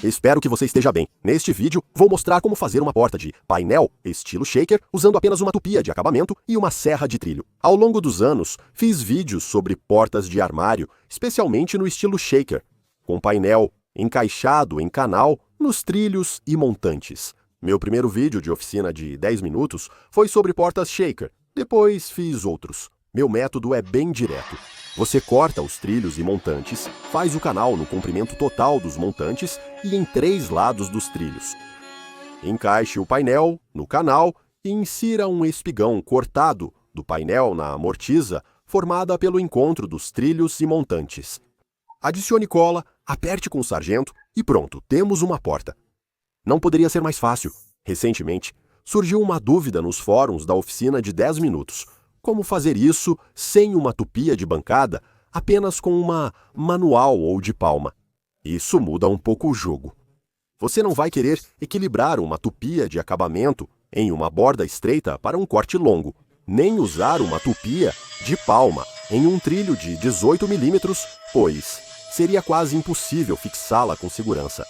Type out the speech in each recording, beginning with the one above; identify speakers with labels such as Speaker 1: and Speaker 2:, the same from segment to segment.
Speaker 1: Espero que você esteja bem. Neste vídeo, vou mostrar como fazer uma porta de painel estilo shaker usando apenas uma tupia de acabamento e uma serra de trilho. Ao longo dos anos, fiz vídeos sobre portas de armário, especialmente no estilo shaker, com painel encaixado em canal nos trilhos e montantes. Meu primeiro vídeo de oficina de 10 minutos foi sobre portas shaker, depois fiz outros. Meu método é bem direto. Você corta os trilhos e montantes, faz o canal no comprimento total dos montantes e em 3 lados dos trilhos. Encaixe o painel no canal e insira um espigão cortado do painel na amortiza formada pelo encontro dos trilhos e montantes. Adicione cola, aperte com o sargento e pronto, temos uma porta. Não poderia ser mais fácil. Recentemente, surgiu uma dúvida nos fóruns da oficina de 10 minutos. Como fazer isso sem uma tupia de bancada, apenas com uma manual ou de palma? Isso muda um pouco o jogo. Você não vai querer equilibrar uma tupia de acabamento em uma borda estreita para um corte longo, nem usar uma tupia de palma em um trilho de 18 mm, pois seria quase impossível fixá-la com segurança.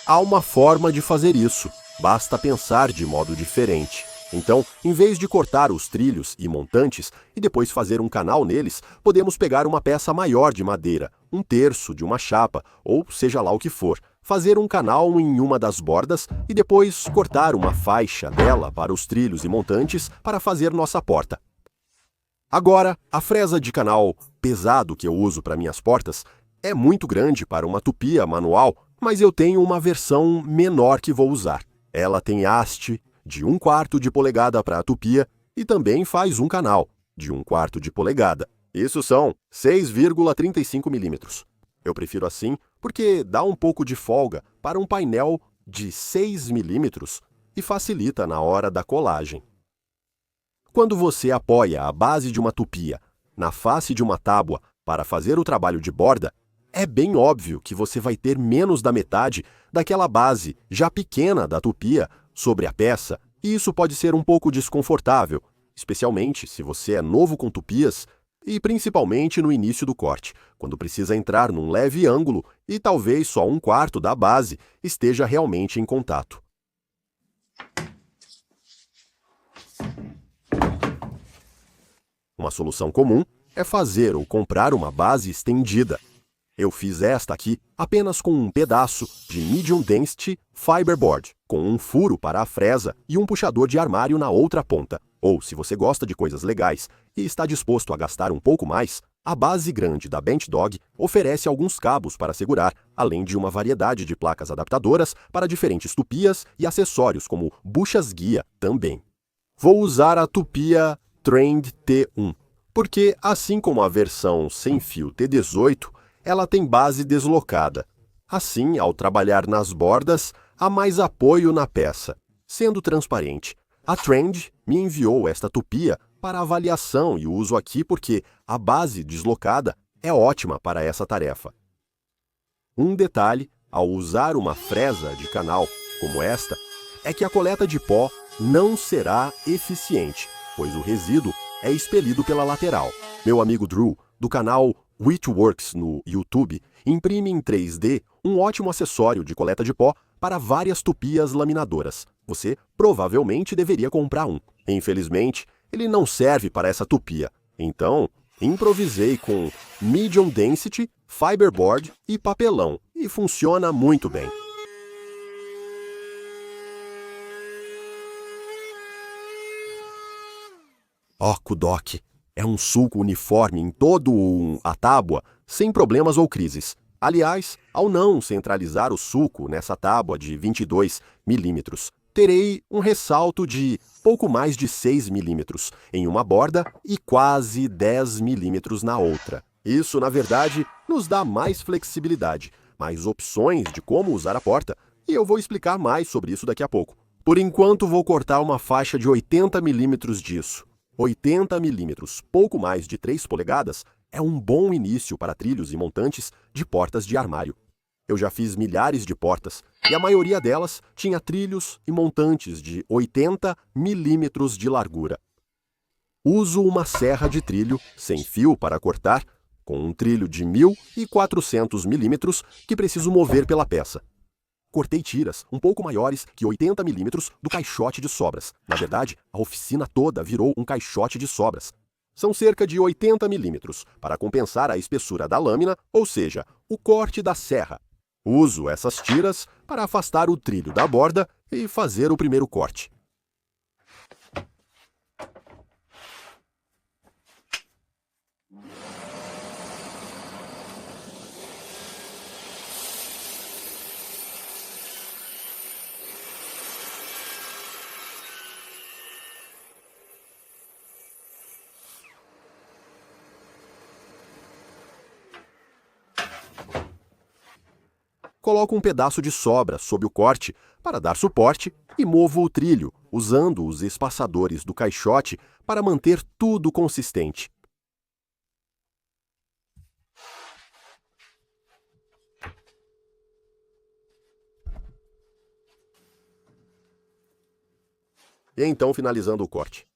Speaker 1: Há uma forma de fazer isso, basta pensar de modo diferente. Então, em vez de cortar os trilhos e montantes e depois fazer um canal neles, podemos pegar uma peça maior de madeira, um terço de uma chapa, ou seja lá o que for, fazer um canal em uma das bordas e depois cortar uma faixa dela para os trilhos e montantes para fazer nossa porta. Agora, a fresa de canal pesado que eu uso para minhas portas é muito grande para uma tupia manual, mas eu tenho uma versão menor que vou usar. Ela tem haste de 1/4 de polegada para a tupia e também faz um canal de 1/4 de polegada. Isso são 6,35 mm. Eu prefiro assim porque dá um pouco de folga para um painel de 6 mm e facilita na hora da colagem. Quando você apoia a base de uma tupia na face de uma tábua para fazer o trabalho de borda, é bem óbvio que você vai ter menos da metade daquela base já pequena da tupia sobre a peça, e isso pode ser um pouco desconfortável, especialmente se você é novo com tupias e principalmente no início do corte, quando precisa entrar num leve ângulo e talvez só 1/4 da base esteja realmente em contato. Uma solução comum é fazer ou comprar uma base estendida. Eu fiz esta aqui apenas com um pedaço de Medium Density Fiberboard, com um furo para a fresa e um puxador de armário na outra ponta. Ou, se você gosta de coisas legais e está disposto a gastar um pouco mais, a base grande da Bench Dog oferece alguns cabos para segurar, além de uma variedade de placas adaptadoras para diferentes tupias e acessórios como buchas guia também. Vou usar a tupia Trend T1, porque, assim como a versão sem fio T18, ela tem base deslocada. Assim, ao trabalhar nas bordas, há mais apoio na peça. Sendo transparente, a Trend me enviou esta tupia para avaliação e uso aqui porque a base deslocada é ótima para essa tarefa. Um detalhe ao usar uma fresa de canal como esta é que a coleta de pó não será eficiente, pois o resíduo é expelido pela lateral. Meu amigo Drew, do canal Witchworks no YouTube, imprime em 3D um ótimo acessório de coleta de pó para várias tupias laminadoras. Você provavelmente deveria comprar um. Infelizmente, ele não serve para essa tupia. Então, improvisei com Medium Density, Fiberboard e papelão, e funciona muito bem. Kudok. É um sulco uniforme em todo a tábua, sem problemas ou crises. Aliás, ao não centralizar o sulco nessa tábua de 22 mm, terei um ressalto de pouco mais de 6 mm em uma borda e quase 10 mm na outra. Isso, na verdade, nos dá mais flexibilidade, mais opções de como usar a porta, e eu vou explicar mais sobre isso daqui a pouco. Por enquanto, vou cortar uma faixa de 80 mm disso. 80 mm, pouco mais de 3 polegadas, é um bom início para trilhos e montantes de portas de armário. Eu já fiz milhares de portas e a maioria delas tinha trilhos e montantes de 80 mm de largura. Uso uma serra de trilho sem fio para cortar, com um trilho de 1.400 mm que preciso mover pela peça. Cortei tiras um pouco maiores que 80 milímetros do caixote de sobras. Na verdade, a oficina toda virou um caixote de sobras. São cerca de 80 milímetros, para compensar a espessura da lâmina, ou seja, o corte da serra. Uso essas tiras para afastar o trilho da borda e fazer o primeiro corte. Coloco um pedaço de sobra sob o corte para dar suporte e movo o trilho, usando os espaçadores do caixote para manter tudo consistente. E então finalizando o corte.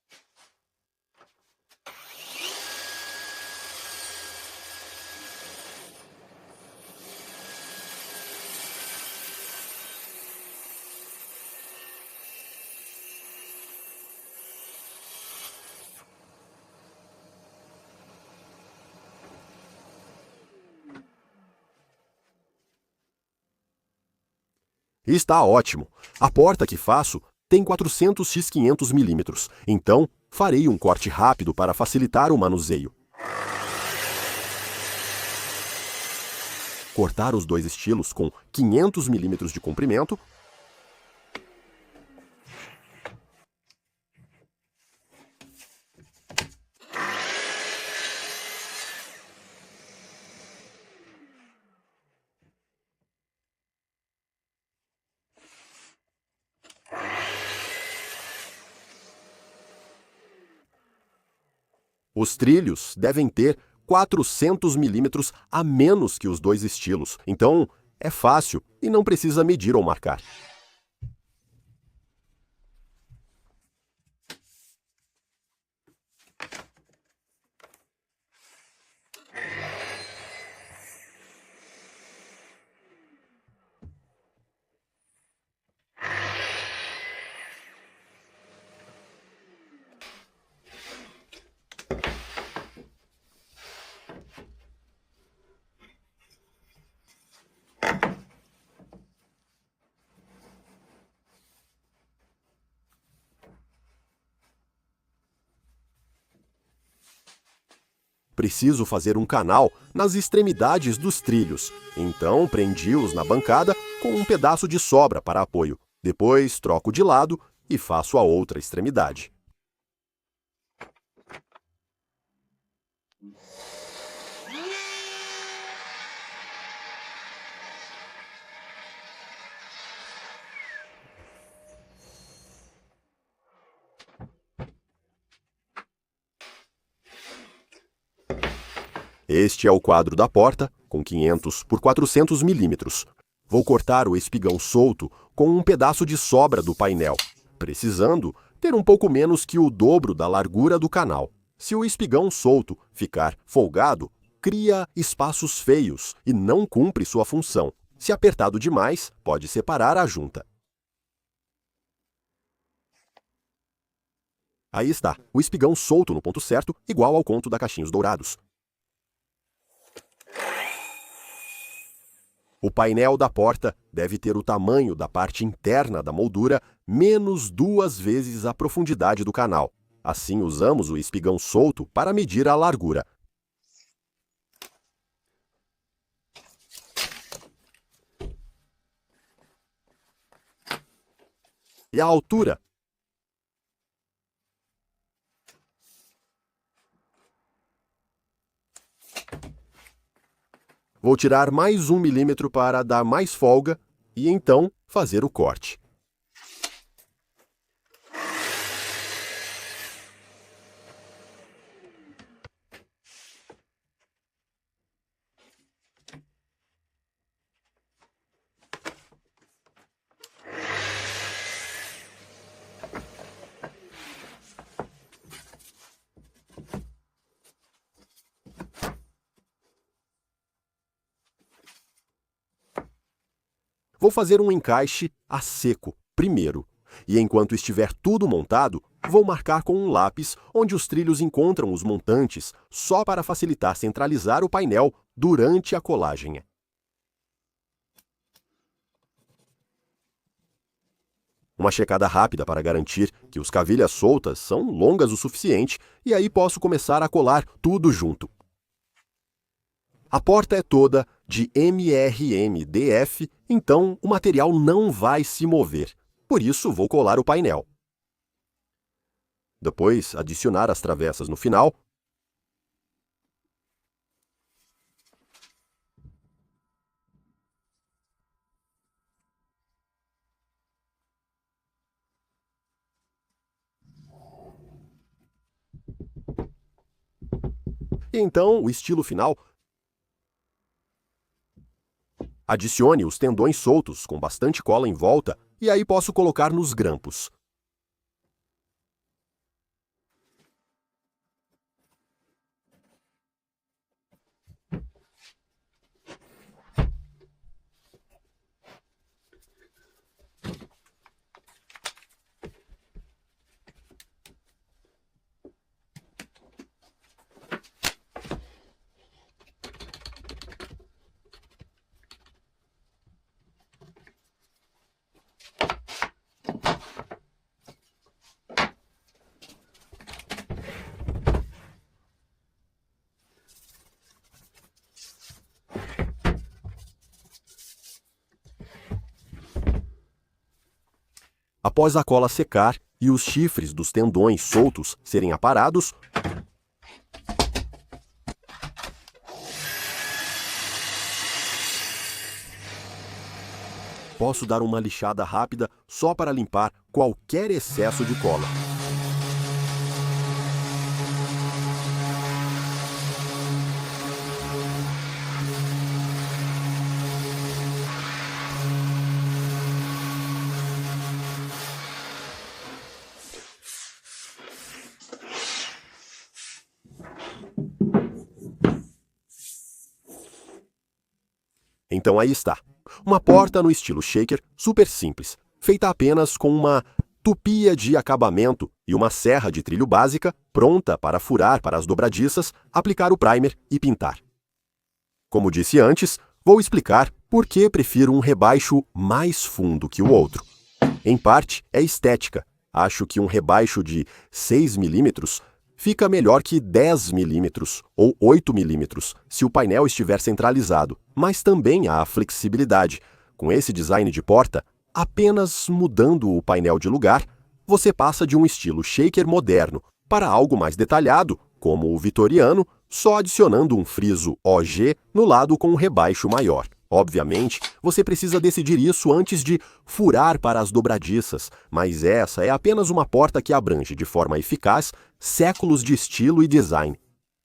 Speaker 1: E está ótimo. A porta que faço tem 400 x 500 milímetros, então farei um corte rápido para facilitar o manuseio. Cortar os dois estilos com 500 milímetros de comprimento. Os trilhos devem ter 400 milímetros a menos que os dois estilos, então é fácil e não precisa medir ou marcar. Preciso fazer um canal nas extremidades dos trilhos, então prendi-os na bancada com um pedaço de sobra para apoio. Depois troco de lado e faço a outra extremidade. Este é o quadro da porta, com 500 por 400 milímetros. Vou cortar o espigão solto com um pedaço de sobra do painel, precisando ter um pouco menos que o dobro da largura do canal. Se o espigão solto ficar folgado, cria espaços feios e não cumpre sua função. Se apertado demais, pode separar a junta. Aí está, o espigão solto no ponto certo, igual ao conto da Caixinhos Dourados. O painel da porta deve ter o tamanho da parte interna da moldura menos 2 vezes a profundidade do canal. Assim, usamos o espigão solto para medir a largura. E a altura? Vou tirar mais 1 milímetro para dar mais folga e então fazer o corte. Vou fazer um encaixe a seco primeiro, e enquanto estiver tudo montado, vou marcar com um lápis onde os trilhos encontram os montantes, só para facilitar centralizar o painel durante a colagem. Uma checada rápida para garantir que os cavilhas soltas são longas o suficiente, e aí posso começar a colar tudo junto. A porta é toda de MRMDF, então o material não vai se mover. Por isso, vou colar o painel. Depois, adicionar as travessas no final. E então, o estilo final. Adicione os tendões soltos com bastante cola em volta e aí posso colocar nos grampos. Após a cola secar e os chifres dos tendões soltos serem aparados, posso dar uma lixada rápida só para limpar qualquer excesso de cola. Então aí está, uma porta no estilo shaker, super simples, feita apenas com uma tupia de acabamento e uma serra de trilho básica, pronta para furar para as dobradiças, aplicar o primer e pintar. Como disse antes, vou explicar por que prefiro um rebaixo mais fundo que o outro. Em parte, é estética. Acho que um rebaixo de 6 mm fica melhor que 10 mm ou 8 mm se o painel estiver centralizado, mas também há flexibilidade. Com esse design de porta, apenas mudando o painel de lugar, você passa de um estilo shaker moderno para algo mais detalhado, como o vitoriano, só adicionando um friso OG no lado com um rebaixo maior. Obviamente, você precisa decidir isso antes de furar para as dobradiças, mas essa é apenas uma porta que abrange de forma eficaz séculos de estilo e design.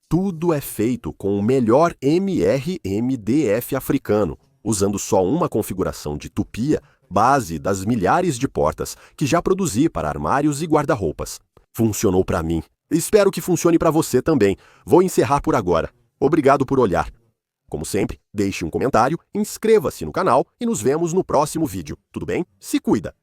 Speaker 1: Tudo é feito com o melhor MRMDF africano, usando só uma configuração de tupia, base das milhares de portas que já produzi para armários e guarda-roupas. Funcionou para mim. Espero que funcione para você também. Vou encerrar por agora. Obrigado por olhar. Como sempre, deixe um comentário, inscreva-se no canal e nos vemos no próximo vídeo. Tudo bem? Se cuida!